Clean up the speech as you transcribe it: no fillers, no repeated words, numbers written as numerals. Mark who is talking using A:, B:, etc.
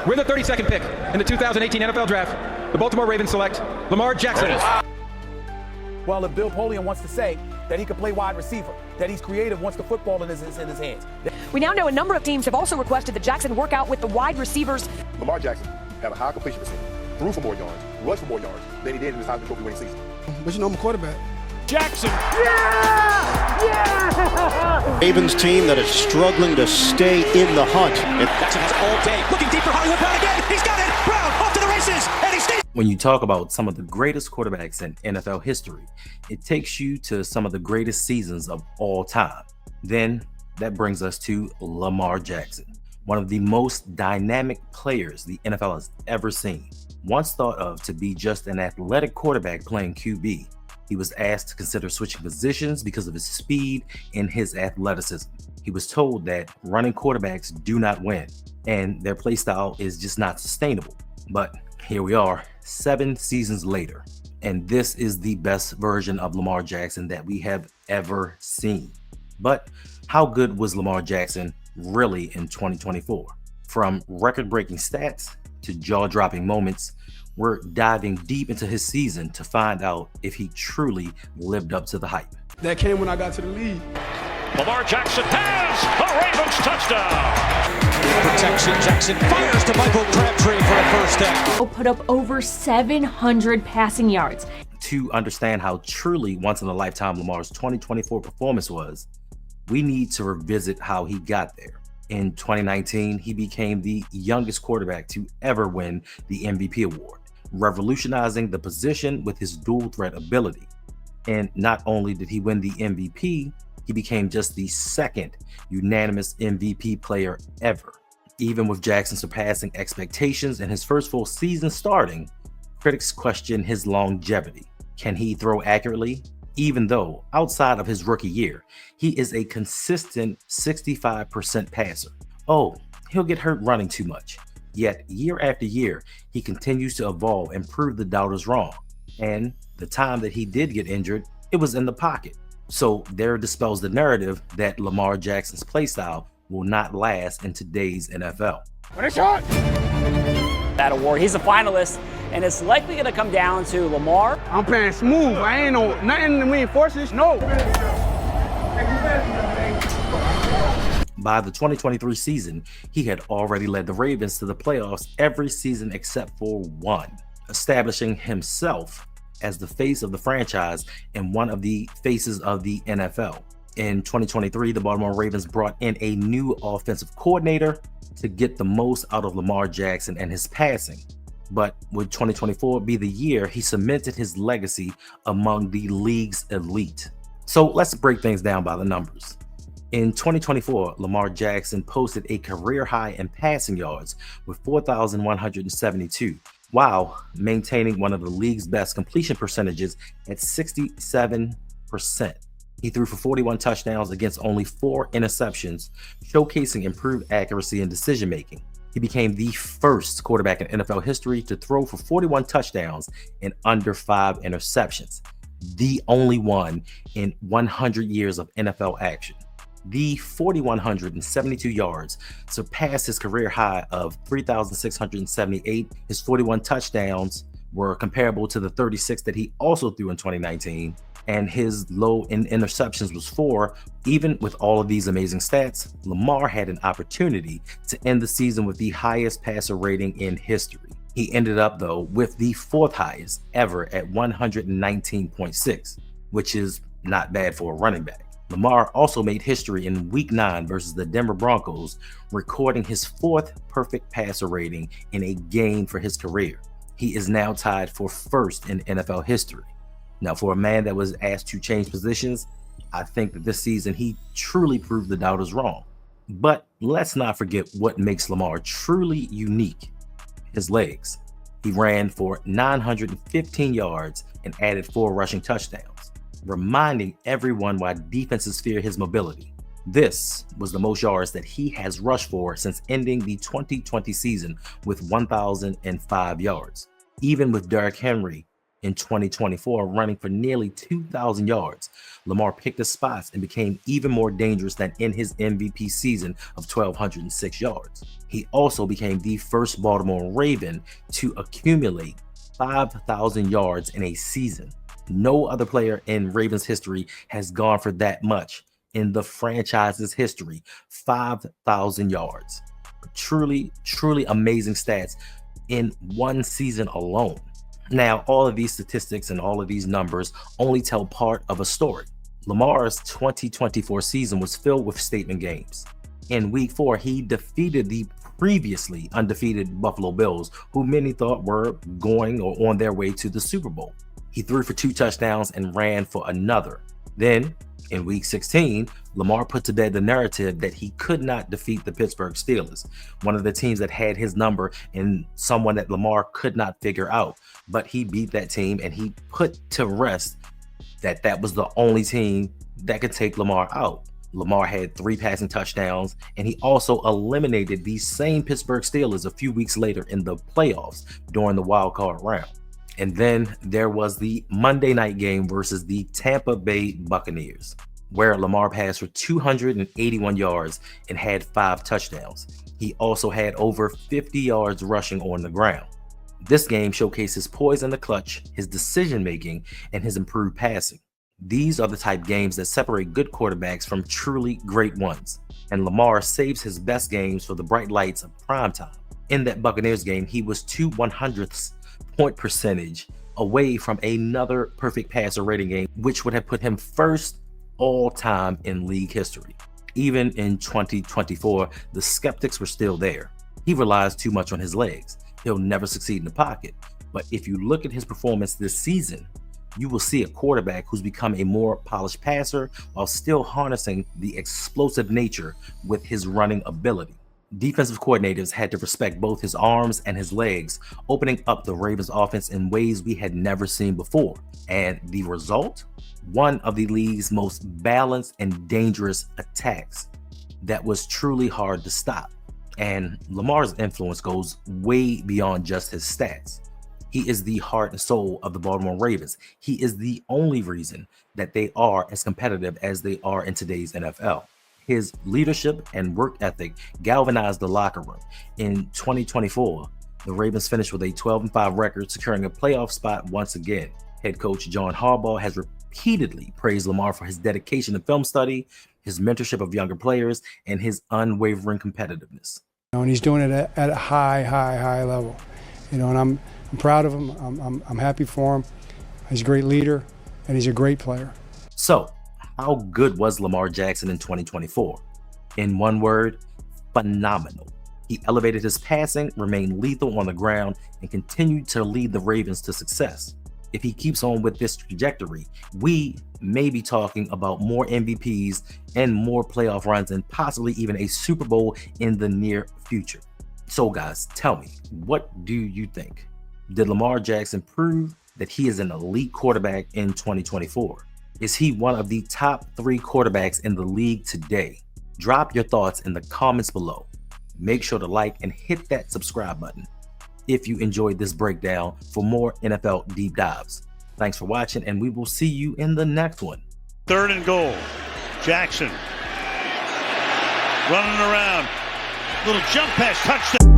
A: With the 32nd pick in the 2018 NFL Draft, the Baltimore Ravens select Lamar Jackson.
B: Well, if Bill Polian wants to say that he can play wide receiver, that he's creative once the football is in his hands.
C: We now know a number of teams have also requested that Jackson work out with the wide receivers.
D: Lamar Jackson had a high completion percentage, threw for more yards, rushed for more yards than he did in his Heisman Trophy winning season.
E: But you know I'm a quarterback.
F: Jackson.
G: Yeah! Yeah!
H: Ravens team that is struggling to stay in the hunt.
F: Jackson has all day. Looking deep for Hollywood Brown again. He's got it. Brown off to the races. And he stays.
I: When you talk about some of the greatest quarterbacks in NFL history, it takes you to some of the greatest seasons of all time. Then that brings us to Lamar Jackson, one of the most dynamic players the NFL has ever seen. Once thought of to be just an athletic quarterback playing QB, he was asked to consider switching positions because of his speed and his athleticism. He was told that running quarterbacks do not win, and their play style is just not sustainable. But here we are, 7 seasons later, and this is the best version of Lamar Jackson that we have ever seen. But how good was Lamar Jackson really in 2024? From record-breaking stats to jaw-dropping moments, we're diving deep into his season to find out if he truly lived up to the hype.
E: That came when I got to the league.
F: Lamar Jackson has a Ravens touchdown.
J: Protection. Jackson fires to Michael Crabtree for a first down.
K: Put up over 700 passing yards.
I: To understand how truly once-in-a-lifetime Lamar's 2024 performance was, we need to revisit how he got there. In 2019, he became the youngest quarterback to ever win the MVP award, revolutionizing the position with his dual threat ability. And not only did he win the MVP, he became just the second unanimous MVP player ever. Even with Jackson surpassing expectations in his first full season starting, critics question his longevity. Can he throw accurately? Even though outside of his rookie year, he is a consistent 65% passer. Oh, he'll get hurt running too much. Yet year after year, he continues to evolve and prove the doubters wrong. And the time that he did get injured, it was in the pocket. So there dispels the narrative that Lamar Jackson's play style will not last in today's NFL.
G: What a shot!
L: That award, he's a finalist, and it's likely going to come down to Lamar.
G: I'm playing smooth. I ain't no nothing we enforce this. No.
I: By the 2023 season, he had already led the Ravens to the playoffs every season except for one, establishing himself as the face of the franchise and one of the faces of the NFL. In 2023, the Baltimore Ravens brought in a new offensive coordinator to get the most out of Lamar Jackson and his passing. But would 2024 be the year he cemented his legacy among the league's elite? So let's break things down by the numbers. In 2024, Lamar Jackson posted a career high in passing yards with 4,172, while maintaining one of the league's best completion percentages at 67%. He threw for 41 touchdowns against only 4 interceptions, showcasing improved accuracy and decision-making. He became the first quarterback in NFL history to throw for 41 touchdowns and under 5 interceptions, the only one in 100 years of NFL action. The 4,172 yards surpassed his career high of 3,678. His 41 touchdowns were comparable to the 36 that he also threw in 2019, and his low in interceptions was 4. Even with all of these amazing stats, Lamar had an opportunity to end the season with the highest passer rating in history. He ended up, though, with the 4th highest ever at 119.6, which is not bad for a running back. Lamar also made history in Week 9 versus the Denver Broncos, recording his 4th perfect passer rating in a game for his career. He is now tied for 1st in NFL history. Now, for a man that was asked to change positions, I think that this season he truly proved the doubters wrong. But let's not forget what makes Lamar truly unique: his legs. He ran for 915 yards and added 4 rushing touchdowns, reminding everyone why defenses fear his mobility. This was the most yards that he has rushed for since ending the 2020 season with 1,005 yards. Even with Derrick Henry in 2024, running for nearly 2,000 yards. Lamar picked his spots and became even more dangerous than in his MVP season of 1,206 yards. He also became the first Baltimore Raven to accumulate 5,000 yards in a season. No other player in Ravens history has gone for that much in the franchise's history, 5,000 yards. Truly, truly amazing stats in one season alone. Now, all of these statistics and all of these numbers only tell part of a story. Lamar's 2024 season was filled with statement games. In week 4, he defeated the previously undefeated Buffalo Bills, who many thought were going or on their way to the Super Bowl. He threw for 2 touchdowns and ran for another. Then, in week 16, Lamar put to bed the narrative that he could not defeat the Pittsburgh Steelers, one of the teams that had his number and someone that Lamar could not figure out. But he beat that team, and he put to rest that that was the only team that could take Lamar out. Lamar had 3 passing touchdowns, and he also eliminated these same Pittsburgh Steelers a few weeks later in the playoffs during the wild card round. And then there was the Monday night game versus the Tampa Bay Buccaneers, where Lamar passed for 281 yards and had 5 touchdowns. He also had over 50 yards rushing on the ground. This game showcased his poise in the clutch, his decision-making, and his improved passing. These are the type games that separate good quarterbacks from truly great ones, and Lamar saves his best games for the bright lights of primetime. In that Buccaneers game, he was 2 100ths point percentage away from another perfect passer rating game, which would have put him first all time in league history. Even in 2024, the skeptics were still there. He relies too much on his legs. He'll never succeed in the pocket. But if you look at his performance this season, you will see a quarterback who's become a more polished passer while still harnessing the explosive nature with his running ability. Defensive coordinators had to respect both his arms and his legs, opening up the Ravens offense in ways we had never seen before. And the result? One of the league's most balanced and dangerous attacks that was truly hard to stop. And Lamar's influence goes way beyond just his stats. He is the heart and soul of the Baltimore Ravens. He is the only reason that they are as competitive as they are in today's NFL. His leadership and work ethic galvanized the locker room. In 2024, the Ravens finished with a 12-5 record, securing a playoff spot once again. Head coach John Harbaugh has repeatedly praised Lamar for his dedication to film study, his mentorship of younger players, and his unwavering competitiveness.
E: And he's doing it at a high level. And I'm proud of him. I'm happy for him. He's a great leader, and he's a great player.
I: So, how good was Lamar Jackson in 2024? In one word, phenomenal. He elevated his passing, remained lethal on the ground, and continued to lead the Ravens to success. If he keeps on with this trajectory, we may be talking about more MVPs and more playoff runs and possibly even a Super Bowl in the near future. So guys, tell me, what do you think? Did Lamar Jackson prove that he is an elite quarterback in 2024? Is he one of the top 3 quarterbacks in the league today? Drop your thoughts in the comments below. Make sure to like and hit that subscribe button if you enjoyed this breakdown for more NFL deep dives. Thanks for watching, and we will see you in the next one.
M: 3rd and goal. Jackson running around. Little jump pass, touchdown.